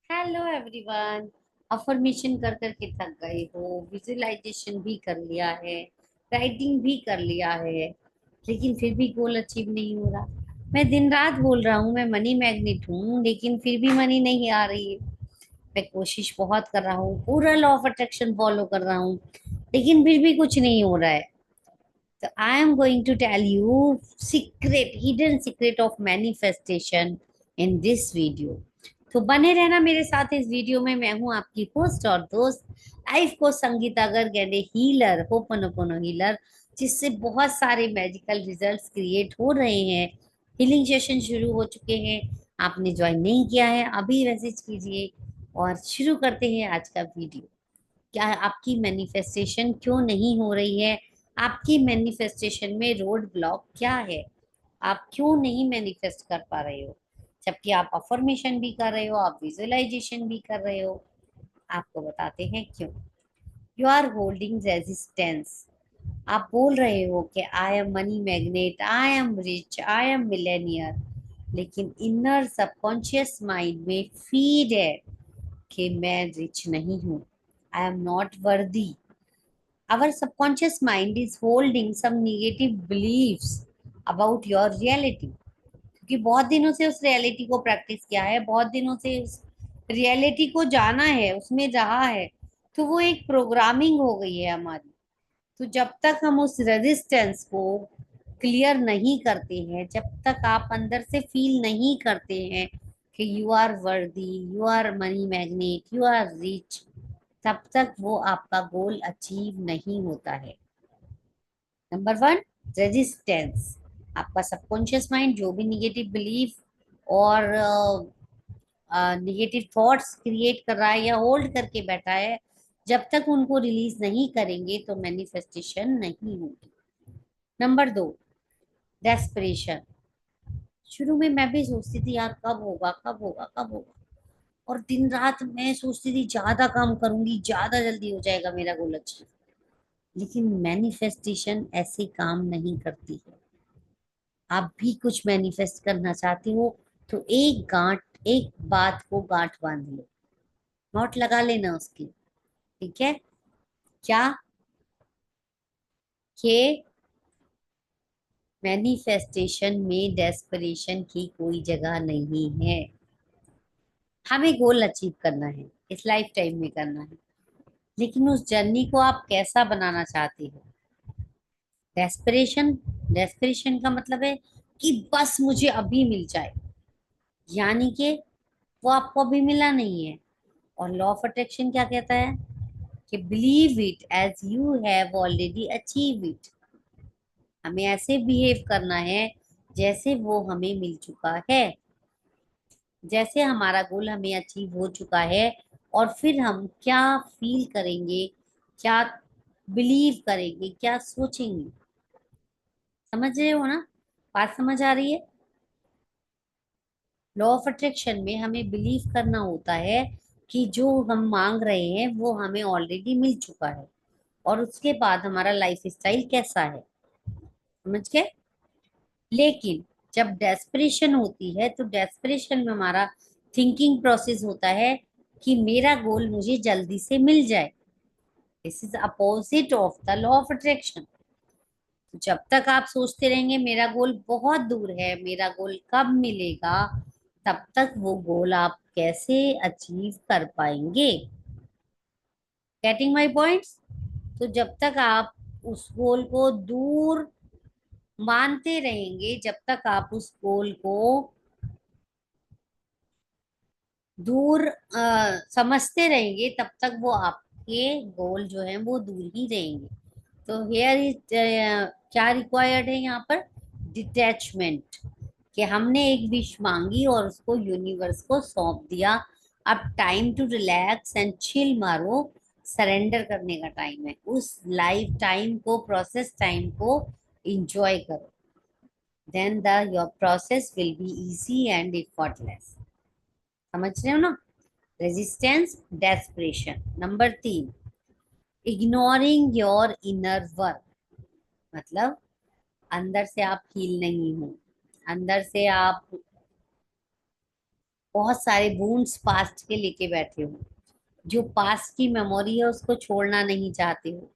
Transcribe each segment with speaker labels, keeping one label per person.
Speaker 1: Hello everyone. Affirmation कर करके थक गए हो, विजुअलाइजेशन भी कर लिया है, राइटिंग भी कर लिया है, लेकिन फिर भी गोल अचीव नहीं हो रहा। मैं दिन रात बोल रहा हूँ मैं मनी मैग्नेट हूँ, लेकिन फिर भी मनी नहीं आ रही है। मैं कोशिश बहुत कर रहा हूँ, पूरा लॉ ऑफ अट्रैक्शन फॉलो कर रहा हूँ, लेकिन फिर भी कुछ नहीं हो रहा है। तो I am going to tell you secret, hidden secret of manifestation in this video. तो बने रहना मेरे साथ इस वीडियो में। मैं हूं आपकी होस्ट और दोस्त, लाइफ को Sangeeta Garg and healer, ho'oponopono healer, जिससे बहुत सारे मैजिकल रिजल्ट्स क्रिएट हो रहे हैं। हीलिंग सेशन शुरू हो चुके हैं। आपने ज्वाइन नहीं किया है अभी मैसेज कीजिए और शुरू करते हैं आज का वीडियो। क्या आपकी मैनिफेस्टेशन क्यों नहीं हो रही है? आपकी मैनिफेस्टेशन में रोड ब्लॉक क्या है? आप क्यों नहीं मैनिफेस्ट कर पा रहे हो? जबकि आप अफर्मेशन भी कर रहे हो, आप विजुअलाइजेशन भी कर रहे हो। आपको बताते हैं क्यों। You are holding resistance. आप बोल रहे हो कि I am money magnet, I am rich, I am millionaire, लेकिन इनर सबकॉन्शियस माइंड में फीड है कि मैं रिच नहीं हूँ, I am not worthy. Our subconscious mind is holding some negative beliefs about your reality, क्योंकि बहुत दिनों से उस रियलिटी को प्रैक्टिस किया है, बहुत दिनों से उस रियलिटी को जाना है, उसमें रहा है, तो वो एक प्रोग्रामिंग हो गई है हमारी। तो जब तक हम उस रेजिस्टेंस को क्लियर नहीं करते हैं, जब तक आप अंदर से फील नहीं करते हैं कि you are worthy, you are money magnet, you are rich, तब तक वो आपका गोल अचीव नहीं होता है। Number one, resistance. आपका सबकॉन्शियस माइंड जो भी निगेटिव बिलीफ और निगेटिव थॉट्स क्रिएट कर रहा है या होल्ड करके बैठा है, जब तक उनको रिलीज नहीं करेंगे तो मैनिफेस्टेशन नहीं होगी। नंबर दो, डेस्परेशन। शुरू में मैं भी सोचती थी यार कब होगा, कब होगा, कब होगा, और दिन रात मैं सोचती थी ज्यादा काम करूंगी, ज्यादा जल्दी हो जाएगा मेरा गोल अचीव। लेकिन मैनिफेस्टेशन ऐसे काम नहीं करती है। आप भी कुछ मैनिफेस्ट करना चाहते हो तो एक बात को गांठ बांध लो, नोट लगा लेना उसकी। ठीक है? क्या? कि मैनिफेस्टेशन में डेस्परेशन की कोई जगह नहीं है। हमें गोल अचीव करना है, इस लाइफ टाइम में करना है, लेकिन उस जर्नी को आप कैसा बनाना चाहते हो? डेस्परेशन, डेस्परेशन का मतलब है कि बस मुझे अभी मिल जाए, यानी कि वो आपको अभी मिला नहीं है। और लॉ ऑफ अट्रैक्शन क्या कहता है कि believe it as you have already achieve it. हमें ऐसे बिहेव करना है जैसे वो हमें मिल चुका है, जैसे हमारा गोल हमें अचीव हो चुका है। और फिर हम क्या फील करेंगे, क्या बिलीव करेंगे, क्या सोचेंगे? समझ रहे हो ना? बात समझ आ रही है? लॉ ऑफ अट्रैक्शन में हमें बिलीव करना होता है कि जो हम मांग रहे हैं वो हमें ऑलरेडी मिल चुका है, और उसके बाद हमारा लाइफ स्टाइल कैसा है। समझ गए? लेकिन जब डेस्परेशन होती है तो डेस्परेशन में हमारा थिंकिंग प्रोसेस होता है कि मेरा गोल मुझे जल्दी से मिल जाए। This is opposite of the law of attraction. जब तक आप सोचते रहेंगे मेरा गोल बहुत दूर है, मेरा गोल कब मिलेगा, तब तक वो गोल आप कैसे अचीव कर पाएंगे? Getting my points? तो जब तक आप उस गोल को दूर मानते रहेंगे, जब तक आप उस गोल को दूर समझते रहेंगे, तब तक वो आपके गोल जो है वो दूर ही रहेंगे। तो हेयर इज क्या रिक्वायर्ड है यहाँ पर? डिटैचमेंट। कि हमने एक विश मांगी और उसको यूनिवर्स को सौंप दिया। अब time to relax and chill मारो, सरेंडर करने का टाइम है। उस लाइफ टाइम को, प्रोसेस टाइम को इंजॉय करो। Then the your process will be easy and effortless। समझ रहे हो ना? Resistance, desperation. नंबर तीन, इग्नोरिंग योर इनर वर्क। मतलब अंदर से आप हील नहीं हो, अंदर से आप बहुत सारे वुंड्स पास्ट के लेके बैठे हो, जो पास्ट की मेमोरी है उसको छोड़ना नहीं चाहते हो,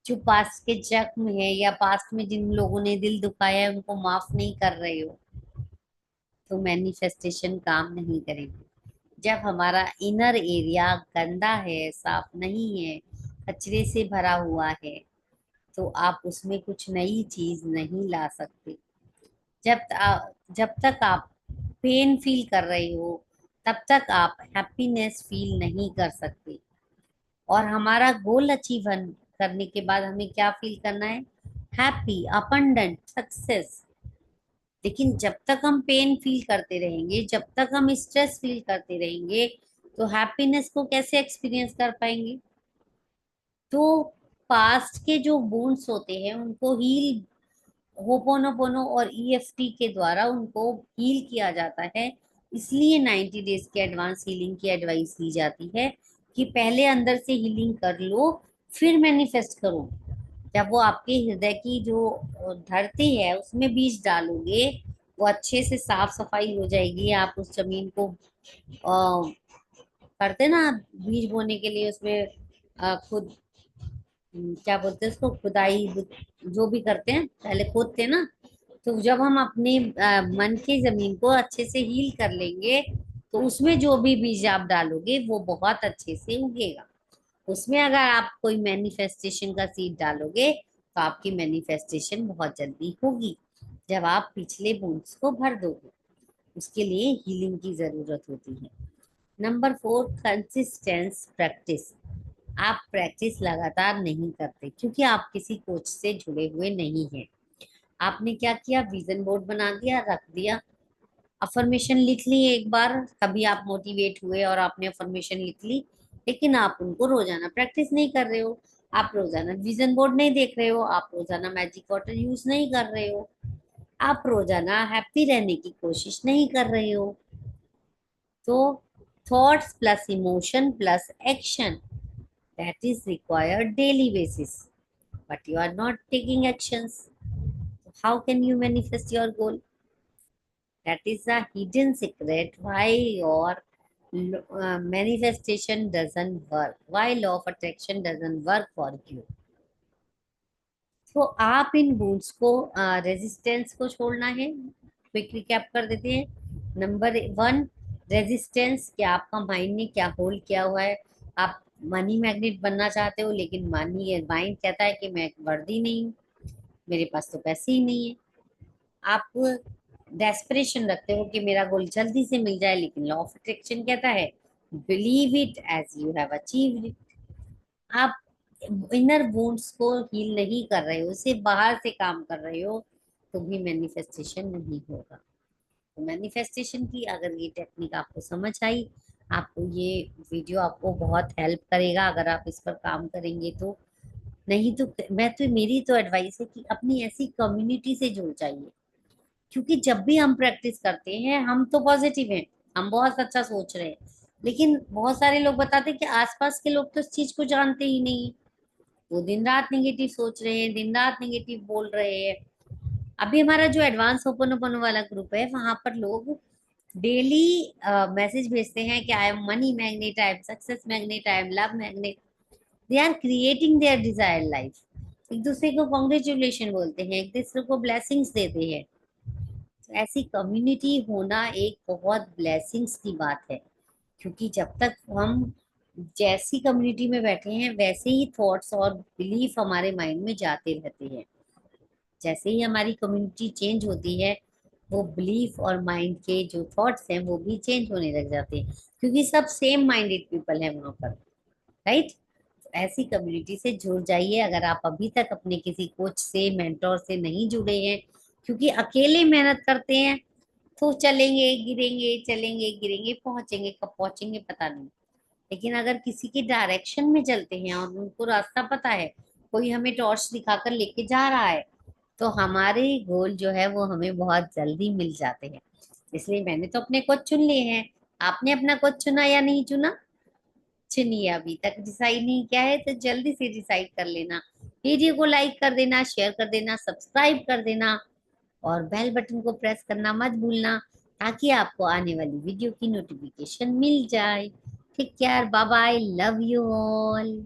Speaker 1: जो पास्ट के जख्म है या पास्ट में जिन लोगों ने दिल दुखाया है उनको माफ नहीं कर रहे हो, तो मैनिफेस्टेशन काम नहीं करेगी। जब हमारा इनर एरिया गंदा है, साफ नहीं है, कचरे से भरा हुआ है, तो आप उसमें कुछ नई चीज नहीं ला सकते। जब तक आप पेन फील कर रहे हो, तब तक आप हैप्पीनेस फील नहीं कर सकते। और हमारा गोल अचीव करने के बाद हमें क्या फील करना है? Happy, abundant, success. लेकिन जब तक हम पेन फील करते रहेंगे, जब तक हम स्ट्रेस फील करते रहेंगे, तो हैप्पीनेस को कैसे एक्सपीरियंस कर पाएंगे? तो पास्ट के जो वुंड्स होते हैं उनको हील होपोनोपोनो और ईएफटी के द्वारा उनको हील किया जाता है। इसलिए 90 डेज के एडवांस हीलिंग की एडवाइस दी जाती है कि पहले अंदर से हीलिंग कर लो, फिर मैनिफेस्ट करो। जब वो आपके हृदय की जो धरती है उसमें बीज डालोगे, वो अच्छे से साफ सफाई हो जाएगी। आप उस जमीन को करते ना, बीज बोने के लिए उसमें खुद क्या बोलते हैं उसको, खुदाई जो भी करते हैं पहले खोदते हैं ना। तो जब हम अपने मन की जमीन को अच्छे से हील कर लेंगे, तो उसमें जो भी बीज आप डालोगे वो बहुत अच्छे से उगेगा। उसमें अगर आप कोई मैनिफेस्टेशन का सीड डालोगे, तो आपकी मैनिफेस्टेशन बहुत जल्दी होगी, जब आप पिछले बूंद्स को भर दोगे। उसके लिए हीलिंग की जरूरत होती है। Number 4, consistence practice. आप प्रैक्टिस लगातार नहीं करते क्योंकि आप किसी कोच से जुड़े हुए नहीं हैं। आपने क्या किया? विजन बोर्ड बना दिया, रख दिया, अफर्मेशन लिख ली एक बार, कभी आप मोटिवेट हुए और आपने अफर्मेशन लिख ली, लेकिन आप उनको रोजाना प्रैक्टिस नहीं कर रहे हो। आप रोजाना विजन बोर्ड नहीं देख रहे हो, आप रोजाना मैजिक वाटर यूज नहीं कर रहे हो, आप रोजाना हैप्पी रहने की कोशिश नहीं कर रहे हो। तो thoughts plus emotion plus action, that is required daily basis, but you are not taking actions. How can you manifest your goal? That is a hidden secret why your manifestation doesn't work, why law of attraction doesn't work for you. तो आप इन rules को, resistance को छोड़ना है। Quick recap कर देते हैं। Number 1, resistance, कि आपका माइंड ने क्या होल्ड किया हुआ है। आप मनी मैग्नेट बनना चाहते हो, लेकिन मनी माइंड कहता है कि मैं वर्दी नहीं हूँ, मेरे पास तो पैसे ही नहीं है। आप डेस्परेशन रखते हो कि मेरा गोल जल्दी से मिल जाए, लेकिन लॉ ऑफ अट्रैक्शन कहता है believe it as you have achieved it. आप इनर वुंड्स को हील नहीं कर रहे हो, सिर्फ बाहर से काम कर रहे हो, तो भी मैनिफेस्टेशन नहीं होगा। तो मैनिफेस्टेशन की अगर ये टेक्निक आपको समझ आई, आपको ये वीडियो आपको बहुत हेल्प करेगा अगर आप इस पर काम करेंगे तो। नहीं तो मैं तो, मेरी तो एडवाइस है कि अपनी ऐसी कम्युनिटी से जुड़ जाइए, क्योंकि जब भी हम प्रैक्टिस करते हैं हम तो पॉजिटिव हैं, हम बहुत अच्छा सोच रहे हैं, लेकिन बहुत सारे लोग बताते हैं कि आसपास के लोग तो इस चीज को जानते ही नहीं, वो दिन रात नेगेटिव सोच रहे हैं, दिन रात नेगेटिव बोल रहे हैं। अभी हमारा जो एडवांस ओपन ओपन वाला ग्रुप है, वहां पर लोग डेली मैसेज भेजते हैं कि I am money magnet, I am success magnet, I am love magnet. They are creating their desire life. एक दूसरे को कॉन्ग्रेचुलेशन बोलते हैं, एक दूसरे को ब्लेसिंग्स देते हैं। तो ऐसी कम्युनिटी होना एक बहुत ब्लेसिंग्स की बात है, क्योंकि जब तक हम जैसी कम्युनिटी में बैठे हैं वैसे ही थॉट्स और बिलीफ हमारे माइंड में जाते रहते हैं। जैसे ही हमारी कम्युनिटी चेंज होती है, वो बिलीफ और माइंड के जो थॉट्स हैं वो भी चेंज होने लग जाते हैं, क्योंकि सब सेम माइंडेड पीपल है वहां पर, राइट। ऐसी कम्युनिटी से जुड़ जाइए अगर आप अभी तक अपने किसी कोच से, मेंटोर से नहीं जुड़े हैं, क्योंकि अकेले मेहनत करते हैं तो चलेंगे गिरेंगे, चलेंगे गिरेंगे, पहुंचेंगे कब पहुंचेंगे पता नहीं। लेकिन अगर किसी के डायरेक्शन में चलते हैं और उनको रास्ता पता है, कोई हमें टॉर्च दिखाकर लेके जा रहा है, तो हमारे गोल जो है वो हमें बहुत जल्दी मिल जाते हैं। इसलिए मैंने तो अपने कोच चुन लिए हैं। आपने अपना कोच चुना या नहीं चुना? चुनिए, अभी तक डिसाइड नहीं किया है तो जल्दी से डिसाइड कर लेना। वीडियो को लाइक कर देना, शेयर कर देना, सब्सक्राइब कर देना, और बेल बटन को प्रेस करना मत भूलना, ताकि आपको आने वाली वीडियो की नोटिफिकेशन मिल जाए। Take care, bye bye, love you all.